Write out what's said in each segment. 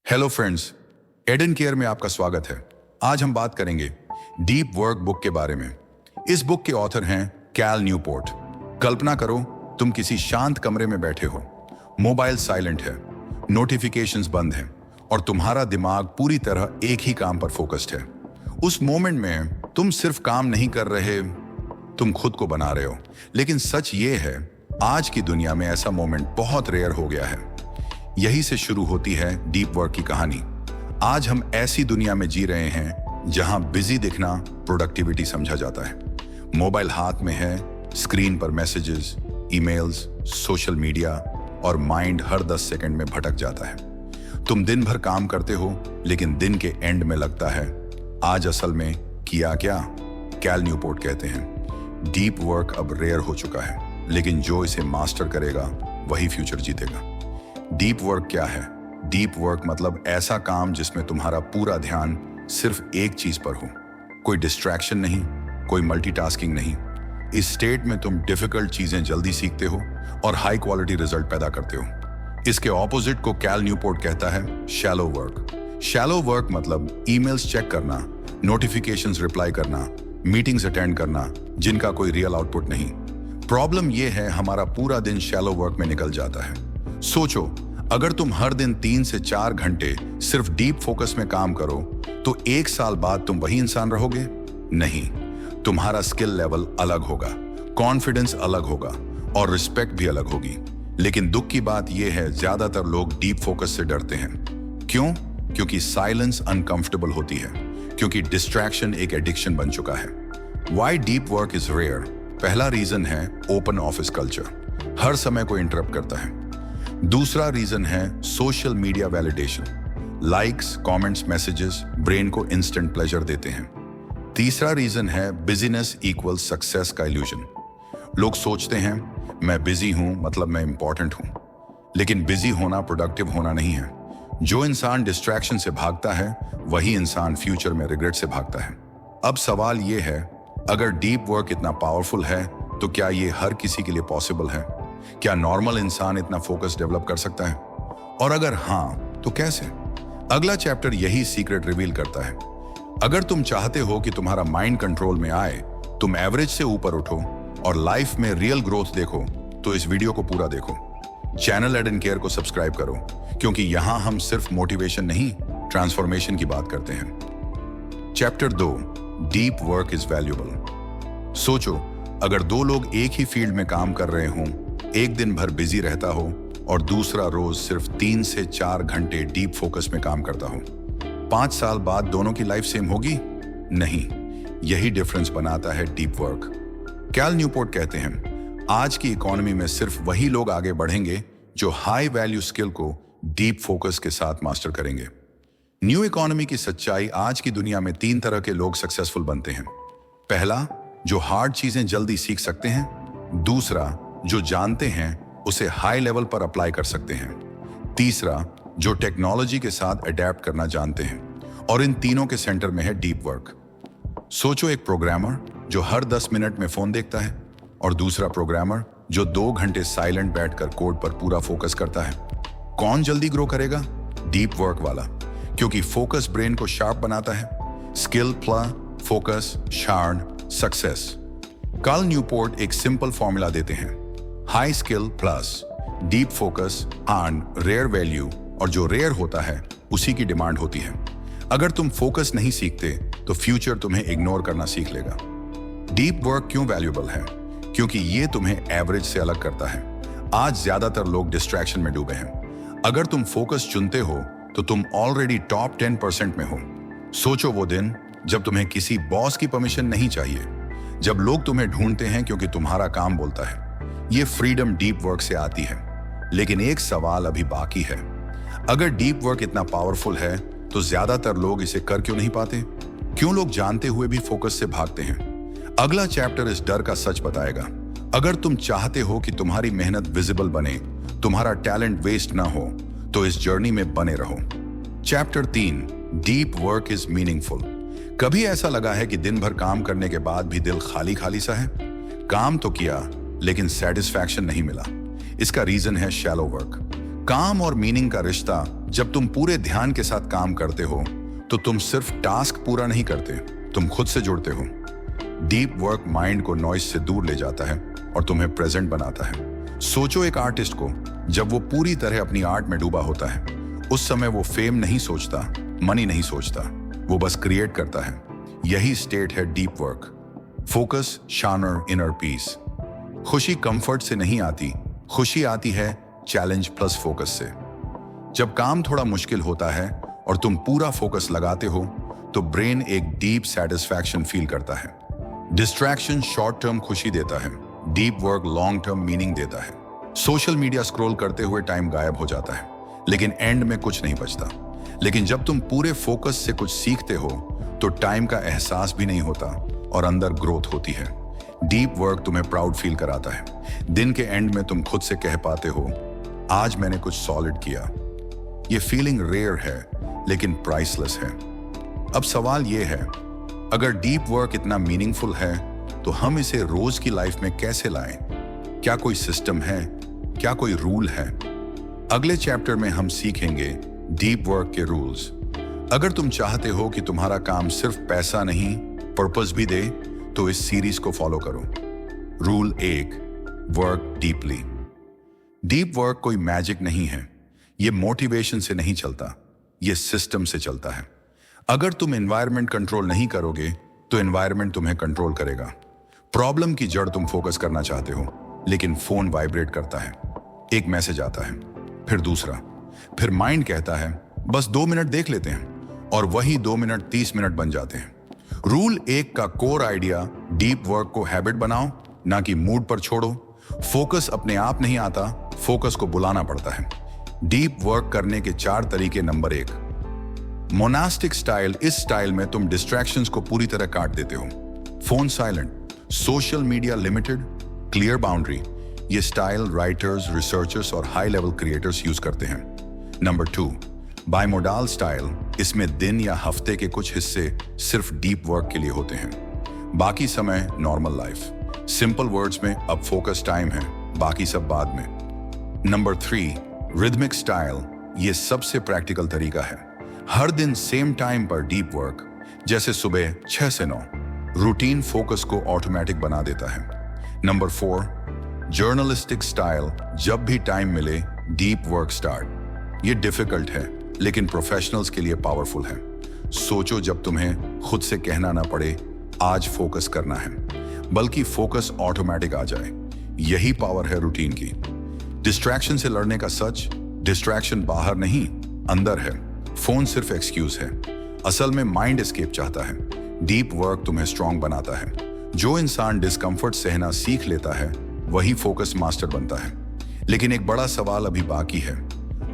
Hello friends, Aiden care में आपका स्वागत है। आज हम बात करेंगे डीप वर्क बुक के बारे में। इस बुक के ऑथर हैं कैल न्यूपोर्ट। कल्पना करो, तुम किसी शांत कमरे में बैठे हो, मोबाइल साइलेंट है, नोटिफिकेशंस बंद हैं और तुम्हारा दिमाग पूरी तरह एक ही काम पर फोकस्ड है। उस मोमेंट में तुम सिर्फ काम नहीं कर रहे, तुम खुद को बना रहे हो। लेकिन सच ये है, आज की दुनिया में ऐसा मोमेंट बहुत रेयर हो गया है। यही से शुरू होती है डीप वर्क की कहानी। आज हम ऐसी दुनिया में जी रहे हैं जहां बिजी दिखना प्रोडक्टिविटी समझा जाता है। मोबाइल हाथ में है, स्क्रीन पर मैसेजेस, ईमेल्स, सोशल मीडिया और माइंड हर 10 सेकंड में भटक जाता है। तुम दिन भर काम करते हो, लेकिन दिन के एंड में लगता है आज असल में किया क्या। कैल न्यूपोर्ट कहते हैं डीप वर्क अब रेयर हो चुका है, लेकिन जो इसे मास्टर करेगा वही फ्यूचर जीतेगा। डीप वर्क क्या है? डीप वर्क मतलब ऐसा काम जिसमें तुम्हारा पूरा ध्यान सिर्फ एक चीज पर हो, कोई डिस्ट्रैक्शन नहीं, कोई मल्टीटास्किंग नहीं। इस स्टेट में तुम डिफिकल्ट चीजें जल्दी सीखते हो और हाई क्वालिटी रिजल्ट पैदा करते हो। इसके ऑपोजिट को कैल न्यूपोर्ट कहता है शैलो वर्क। शैलो वर्क मतलब ईमेल्स चेक करना, नोटिफिकेशंस रिप्लाई करना, मीटिंग्स अटेंड करना, जिनका कोई रियल आउटपुट नहीं। प्रॉब्लम यह है, हमारा पूरा दिन शैलो वर्क में निकल जाता है। सोचो, अगर तुम हर दिन 3 से 4 घंटे सिर्फ डीप फोकस में काम करो तो 1 साल बाद तुम वही इंसान रहोगे? नहीं, तुम्हारा स्किल लेवल अलग होगा, कॉन्फिडेंस अलग होगा और रिस्पेक्ट भी अलग होगी। लेकिन दुख की बात यह है, ज्यादातर लोग डीप फोकस से डरते हैं। क्यों? क्योंकि साइलेंस अनकंफर्टेबल होती है, क्योंकि डिस्ट्रैक्शन एक एडिक्शन बन चुका है। Why deep work is rare? पहला रीजन है ओपन ऑफिस कल्चर, हर समय को इंटरप्ट करता है। दूसरा रीजन है social media validation, likes, comments, messages brain को इंस्टेंट प्लेजर देते हैं। तीसरा रीजन है बिजीनेस इक्वल सक्सेस का इल्यूजन। लोग सोचते हैं मैं बिजी हूं मतलब मैं इंपॉर्टेंट हूं, लेकिन बिजी होना प्रोडक्टिव होना नहीं है। जो इंसान डिस्ट्रैक्शन से भागता है वही इंसान फ्यूचर में रिग्रेट से भागता है। अब सवाल यह है, अगर डीप वर्क इतना पावरफुल है तो क्या ये हर किसी के लिए पॉसिबल है? क्या नॉर्मल इंसान इतना फोकस डेवलप कर सकता है? और अगर हाँ, तो कैसे? अगला चैप्टर यही सीक्रेट रिवील करता है। अगर तुम चाहते हो कि तुम्हारा माइंड कंट्रोल में आए, तुम एवरेज से ऊपर उठो और लाइफ में रियल ग्रोथ देखो, तो इस वीडियो को पूरा देखो। चैनल एडन केयर को सब्सक्राइब करो, क्योंकि यहां हम सिर्फ मोटिवेशन नहीं, ट्रांसफॉर्मेशन की बात करते हैं। Chapter 2, deep work is valuable. सोचो, अगर 2 लोग एक ही फील्ड में काम कर रहे हों, एक दिन भर बिजी रहता हो और दूसरा रोज सिर्फ 3 से 4 घंटे डीप फोकस में काम करता हो, 5 साल बाद दोनों की लाइफ सेम होगी? नहीं। यही डिफरेंस बनाता है डीप वर्क। कैल न्यूपोर्ट कहते हैं आज की इकोनॉमी में सिर्फ वही लोग आगे बढ़ेंगे जो हाई वैल्यू स्किल को डीप फोकस के साथ मास्टर करेंगे। न्यू इकोनॉमी की सच्चाई, आज की दुनिया में 3 तरह के लोग सक्सेसफुल बनते हैं। पहला, जो हार्ड चीजें जल्दी सीख सकते हैं। दूसरा, जो जानते हैं उसे हाई लेवल पर अप्लाई कर सकते हैं। तीसरा, जो टेक्नोलॉजी के साथ अडेप्ट करना जानते हैं। और इन तीनों के सेंटर में है डीप वर्क। सोचो, एक प्रोग्रामर जो हर 10 मिनट में फोन देखता है और दूसरा प्रोग्रामर जो 2 घंटे साइलेंट बैठकर कोड पर पूरा फोकस करता है। कौन जल्दी ग्रो करेगा? डीप वर्क वाला, क्योंकि फोकस ब्रेन को शार्प बनाता है। Skill plus focus sharp success. Cal Newport एक सिंपल फॉर्मूला देते हैं, high skill plus deep focus and rare value, और जो रेयर होता है उसी की डिमांड होती है। अगर तुम फोकस नहीं सीखते तो फ्यूचर तुम्हें इग्नोर करना सीख लेगा। डीप वर्क क्यों वैल्यूएबल है? क्योंकि ये तुम्हें एवरेज से अलग करता है। आज ज्यादातर लोग डिस्ट्रैक्शन में डूबे हैं। अगर तुम फोकस चुनते हो तो तुम ऑलरेडी टॉप 10% में हो। सोचो वो दिन जब तुम्हें किसी बॉस की परमिशन नहीं चाहिए, जब लोग तुम्हें ढूंढते हैं क्योंकि तुम्हारा काम बोलता है। ये फ्रीडम डीप वर्क से आती है। लेकिन एक सवाल अभी बाकी है, अगर डीप वर्क इतना पावरफुल है तो ज्यादातर लोग इसे कर क्यों नहीं पाते? क्यों लोग जानते हुए भी फोकस से भागते हैं? अगला चैप्टर इस डर का सच बताएगा। अगर तुम चाहते हो कि तुम्हारी मेहनत विजिबल बने, तुम्हारा टैलेंट वेस्ट ना हो, तो इस जर्नी में बने रहो। Chapter 3, deep work is meaningful. कभी ऐसा लगा है कि दिन भर काम करने के बाद भी दिल खाली खाली सा है? काम तो किया लेकिन सेटिस्फैक्शन नहीं मिला। इसका रीजन है शैलो वर्क। काम और मीनिंग का रिश्ता, जब तुम पूरे ध्यान के साथ काम करते हो तो तुम सिर्फ टास्क पूरा नहीं करते, तुम खुद से जुड़ते हो। डीप वर्क माइंड को नॉइज से दूर ले जाता है और तुम्हें प्रेजेंट बनाता है। सोचो एक आर्टिस्ट को, जब वो पूरी तरह अपनी आर्ट में डूबा होता है, उस समय वो फेम नहीं सोचता, मनी नहीं सोचता, वो बस क्रिएट करता है। यही स्टेट है डीप वर्क। फोकस, शानर, इनर पीस। खुशी कंफर्ट से नहीं आती, खुशी आती है चैलेंज प्लस फोकस से। जब काम थोड़ा मुश्किल होता है और तुम पूरा फोकस लगाते हो तो ब्रेन एक डीप सेटिस्फैक्शन फील करता है। डिस्ट्रैक्शन शॉर्ट टर्म खुशी देता है, deep work long term meaning देता है। सोशल मीडिया स्क्रॉल करते हुए टाइम गायब हो जाता है, लेकिन एंड में कुछ नहीं बचता। लेकिन जब तुम पूरे फोकस से कुछ सीखते हो तो टाइम का एहसास भी नहीं होता और अंदर ग्रोथ होती है। डीप वर्क तुम्हें प्राउड फील कराता है। दिन के एंड में तुम खुद से कह पाते हो, आज मैंने कुछ सॉलिड किया। ये फीलिंग रेयर है लेकिन प्राइसलेस है। अब सवाल ये है, अगर डीप वर्क इतना मीनिंगफुल है तो हम इसे रोज की लाइफ में कैसे लाएं? क्या कोई सिस्टम है? क्या कोई रूल है? अगले चैप्टर में हम सीखेंगे डीप वर्क के रूल्स। अगर तुम चाहते हो कि तुम्हारा काम सिर्फ पैसा नहीं पर्पस भी दे तो इस सीरीज को फॉलो करो। Rule 1, work deeply. Deep work कोई मैजिक नहीं है, ये मोटिवेशन से नहीं चलता, ये सिस्टम से चलता है। अगर तुम एनवायरनमेंट कंट्रोल नहीं करोगे तो एनवायरनमेंट तुम्हें कंट्रोल करेगा। प्रॉब्लम की जड़ तुम फोकस करना चाहते हो, लेकिन फोन वाइब्रेट करता है, एक मैसेज आता है, फिर दूसरा, फिर माइंड कहता है बस 2 मिनट देख लेते हैं, और वही 2 मिनट 30 मिनट बन जाते हैं। रूल 1 का कोर आइडिया, डीप वर्क को हैबिट बनाओ, ना कि मूड पर छोड़ो। फोकस अपने आप नहीं आता, फोकस को बुलाना पड़ता है। डीप वर्क करने के 4 तरीके। Number 1, monastic style. इस स्टाइल में तुम डिस्ट्रैक्शंस को पूरी तरह काट देते हो। Phone silent, social media limited, clear boundary. ये स्टाइल राइटर्स, रिसर्चर्स और हाई लेवल क्रिएटर्स यूज करते हैं। Number 2, bimodal style. इसमें दिन या हफ्ते के कुछ हिस्से सिर्फ डीप वर्क के लिए होते हैं, बाकी समय नॉर्मल लाइफ। सिंपल वर्ड्स में, अब फोकस टाइम है, बाकी सब बाद में। Number 3, rhythmic style. ये सबसे प्रैक्टिकल तरीका है। हर दिन सेम टाइम पर डीप वर्क, जैसे सुबह 6 से 9। रूटीन फोकस को ऑटोमेटिक बना देता है। Number 4, journalistic style. जब भी टाइम मिले डीप वर्क स्टार्ट। ये डिफिकल्ट है लेकिन प्रोफेशनल्स के लिए पावरफुल है। सोचो, जब तुम्हें खुद से कहना ना पड़े आज फोकस करना है, बल्कि फोकस ऑटोमेटिक आ जाए। यही पावर है रूटीन की। डिस्ट्रैक्शन से लड़ने का सच, डिस्ट्रैक्शन बाहर नहीं अंदर है। फोन सिर्फ एक्सक्यूज है, असल में माइंड एस्केप चाहता है। डीप वर्क तुम्हें स्ट्रांग बनाता है। जो इंसान डिस्कम्फर्ट सहना सीख लेता है वही फोकस मास्टर बनता है। लेकिन एक बड़ा सवाल अभी बाकी है।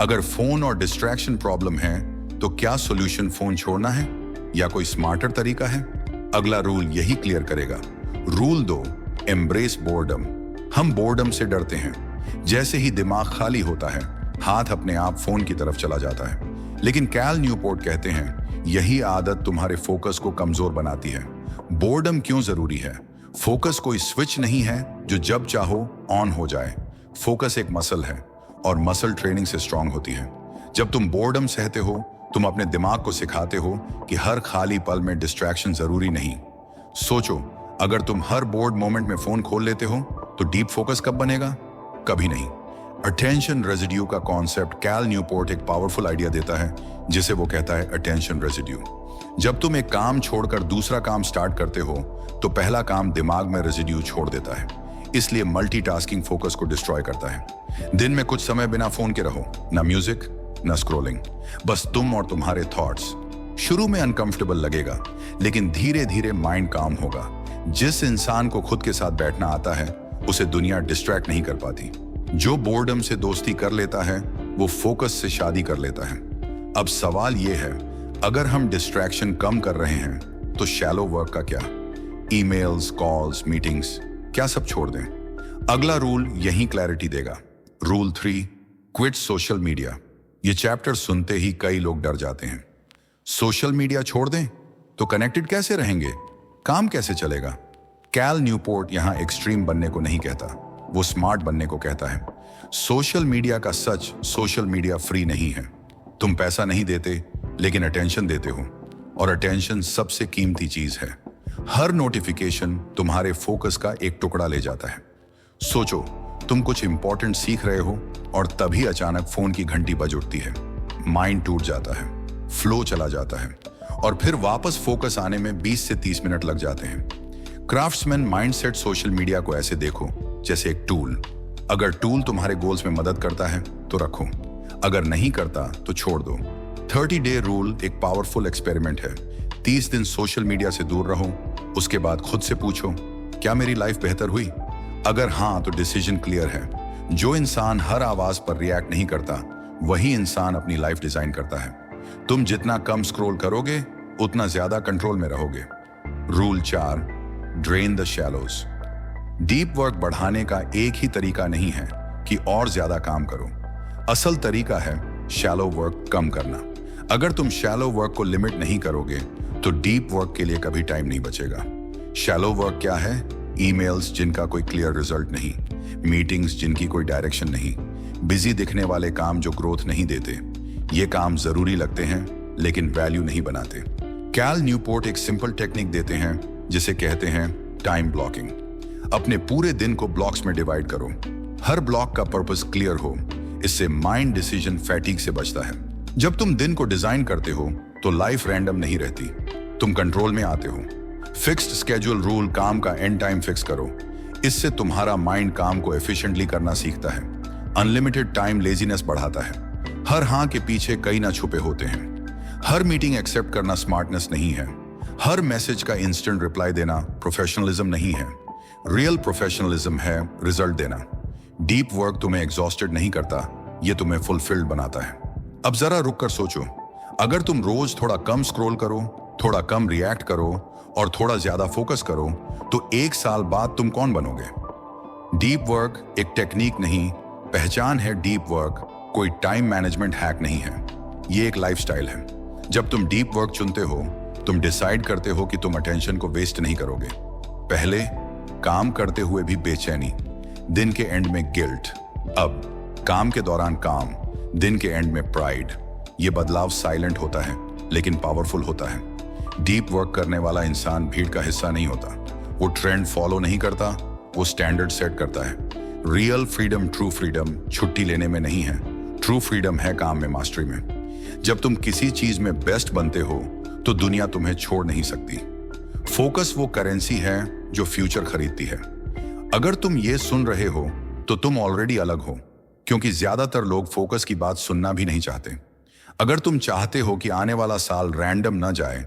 अगर फोन और डिस्ट्रैक्शन प्रॉब्लम है तो क्या सॉल्यूशन फोन छोड़ना है या कोई स्मार्टर तरीका है? अगला रूल यही क्लियर करेगा। Rule 2, embrace boredom. हम बोर्डम से डरते हैं। जैसे ही दिमाग खाली होता है, हाथ अपने आप फोन की तरफ चला जाता है। लेकिन कैल न्यूपोर्ट कहते हैं यही आदत तुम्हारे फोकस को कमजोर बनाती है। बोर्डम क्यों जरूरी है? फोकस कोई स्विच नहीं है जो जब चाहो ऑन हो जाए। फोकस एक मसल है और मसल ट्रेनिंग से स्ट्रांग होती है। जब तुम बोर्डम सहते हो, तुम अपने दिमाग को सिखाते हो कि हर खाली पल में डिस्ट्रैक्शन जरूरी नहीं। सोचो, अगर तुम हर बोर्ड मोमेंट में फोन खोल लेते हो तो डीप फोकस कब बनेगा? कभी नहीं। अटेंशन रेजिड्यू का कॉन्सेप्ट कैल न्यूपोर्ट एक पावरफुल आइडिया देता है, जिसे वो कहता है अटेंशन रेजिड्यू। जब तुम एक काम छोड़कर दूसरा काम स्टार्ट करते हो तो पहला काम दिमाग में रेजिड्यू छोड़ देता है। इसलिए मल्टीटास्किंग फोकस को डिस्ट्रॉय करता है। दिन में कुछ समय बिना फोन के रहो, ना म्यूजिक ना स्क्रोलिंग, बस तुम और तुम्हारे थॉट्स। शुरू में अनकंफर्टेबल लगेगा, लेकिन धीरे धीरे माइंड काम होगा। जिस इंसान को खुद के साथ बैठना आता है उसे दुनिया डिस्ट्रैक्ट नहीं कर पाती। जो बोर्डम से दोस्ती कर लेता है वो फोकस से शादी कर लेता है। अब सवाल ये है, अगर हम डिस्ट्रैक्शन कम कर रहे हैं तो शैलो वर्क का क्या? ईमेल्स, कॉल्स, मीटिंग्स, क्या सब छोड़ दें? अगला रूल यही क्लैरिटी देगा। Rule 3, quit social media. ये चैप्टर सुनते ही कई लोग डर जाते हैं। सोशल मीडिया छोड़ दें तो कनेक्टेड कैसे रहेंगे? काम कैसे चलेगा? कैल न्यूपोर्ट यहां एक्सट्रीम बनने को नहीं कहता, वो स्मार्ट बनने को कहता है। सोशल मीडिया का सच, सोशल मीडिया फ्री नहीं है। तुम पैसा नहीं देते, लेकिन अटेंशन देते हो, और अटेंशन सबसे कीमती चीज है। हर नोटिफिकेशन तुम्हारे फोकस का एक टुकड़ा ले जाता है। सोचो, तुम कुछ इंपॉर्टेंट सीख रहे हो और तभी अचानक फोन की घंटी बज उठती है। माइंड टूट जाता है, फ्लो चला जाता है, और फिर वापस फोकस आने में 20 से 30 मिनट लग जाते हैं। क्राफ्ट्समैन माइंडसेट सोशल मीडिया को ऐसे देखो जैसे एक टूल। अगर टूल तुम्हारे गोल्स में मदद करता है तो रखो, अगर नहीं करता तो छोड़ दो। 30 डे रूल एक पावरफुल एक्सपेरिमेंट है। 30 दिन सोशल मीडिया से दूर रहो, उसके बाद खुद से पूछो, क्या मेरी लाइफ बेहतर हुई? अगर हाँ, तो डिसीजन क्लियर है। जो इंसान हर आवाज पर रिएक्ट नहीं करता, वही इंसान अपनी लाइफ डिजाइन करता है। तुम जितना कम स्क्रॉल करोगे, उतना ज्यादा कंट्रोल में रहोगे। Rule 4, drain the shallows. Deep work बढ़ाने का एक ही तरीका नहीं है कि और ज्यादा काम करो। असल तरीका है शैलो वर्क कम करना। अगर तुम शैलो वर्क को लिमिट नहीं करोगे, तो डीप वर्क के लिए कभी टाइम नहीं बचेगा। शैलो वर्क क्या है? ईमेल्स जिनका कोई क्लियर रिजल्ट नहीं, मीटिंग्स जिनकी कोई डायरेक्शन नहीं, बिजी दिखने वाले काम जो ग्रोथ नहीं देते। ये काम जरूरी लगते हैं लेकिन वैल्यू नहीं बनाते। कैल न्यूपोर्ट एक सिंपल टेक्निक देते हैं जिसे कहते हैं टाइम ब्लॉकिंग। अपने पूरे दिन को ब्लॉक्स में डिवाइड करो। हर ब्लॉक का पर्पस क्लियर हो। इससे माइंड डिसीजन फैटिग से बचता है। जब तुम दिन को डिजाइन करते हो तो लाइफ रैंडम नहीं रहती, तुम कंट्रोल में आते हो। फिक्स्ड स्केड्यूल रूल, काम का एंड टाइम फिक्स करो। इससे तुम्हारा माइंड काम को एफिशिएंटली करना सीखता है। अनलिमिटेड टाइम लेजीनेस बढ़ाता है। हर हाँ के पीछे कई ना छुपे होते हैं। हर मीटिंग एक्सेप्ट करना स्मार्टनेस नहीं है। हर मैसेज का इंस्टेंट रिप्लाई देना प्रोफेशनलिज्म नहीं है। रियल प्रोफेशनलिज्म है रिजल्ट देना। डीप वर्क तुम्हें एग्जॉस्टेड नहीं करता, ये तुम्हें फुलफिल्ड बनाता है। अब जरा रुक कर सोचो, अगर तुम रोज थोड़ा कम स्क्रॉल करो, थोड़ा कम रिएक्ट करो और थोड़ा ज्यादा फोकस करो, तो 1 साल बाद तुम कौन बनोगे? डीप वर्क एक टेक्निक नहीं, पहचान है। डीप वर्क कोई टाइम मैनेजमेंट हैक नहीं है, ये एक लाइफस्टाइल है। जब तुम डीप वर्क चुनते हो, तुम डिसाइड करते हो कि तुम अटेंशन को वेस्ट नहीं करोगे। पहले काम करते हुए भी बेचैनी, दिन के एंड में गिल्ट। अब काम के दौरान काम, दिन के एंड में प्राइड। ये बदलाव साइलेंट होता है लेकिन पावरफुल होता है। डीप वर्क करने वाला इंसान भीड़ का हिस्सा नहीं होता। वो ट्रेंड फॉलो नहीं करता, वो स्टैंडर्ड सेट करता है। रियल फ्रीडम, ट्रू फ्रीडम छुट्टी लेने में नहीं है। ट्रू फ्रीडम है काम में मास्टरी में। जब तुम किसी चीज में बेस्ट बनते हो तो दुनिया तुम्हें छोड़ नहीं सकती। फोकस वो करेंसी है जो फ्यूचर खरीदती है। अगर तुम ये सुन रहे हो तो तुम ऑलरेडी अलग हो, क्योंकि ज्यादातर लोग फोकस की बात सुनना भी नहीं चाहते। अगर तुम चाहते हो कि आने वाला साल रैंडम न जाए,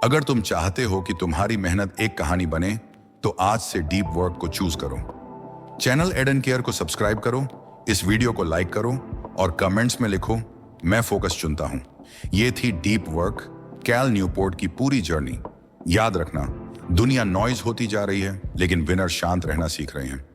अगर तुम चाहते हो कि तुम्हारी मेहनत एक कहानी बने, तो आज से डीप वर्क को चूज करो। चैनल एड एंड केयर को सब्सक्राइब करो, इस वीडियो को लाइक करो और कमेंट्स में लिखो, मैं फोकस चुनता हूं। ये थी डीप वर्क, कैल न्यूपोर्ट की पूरी जर्नी। याद रखना, दुनिया नॉइज होती जा रही है, लेकिन विनर शांत रहना सीख रहे हैं।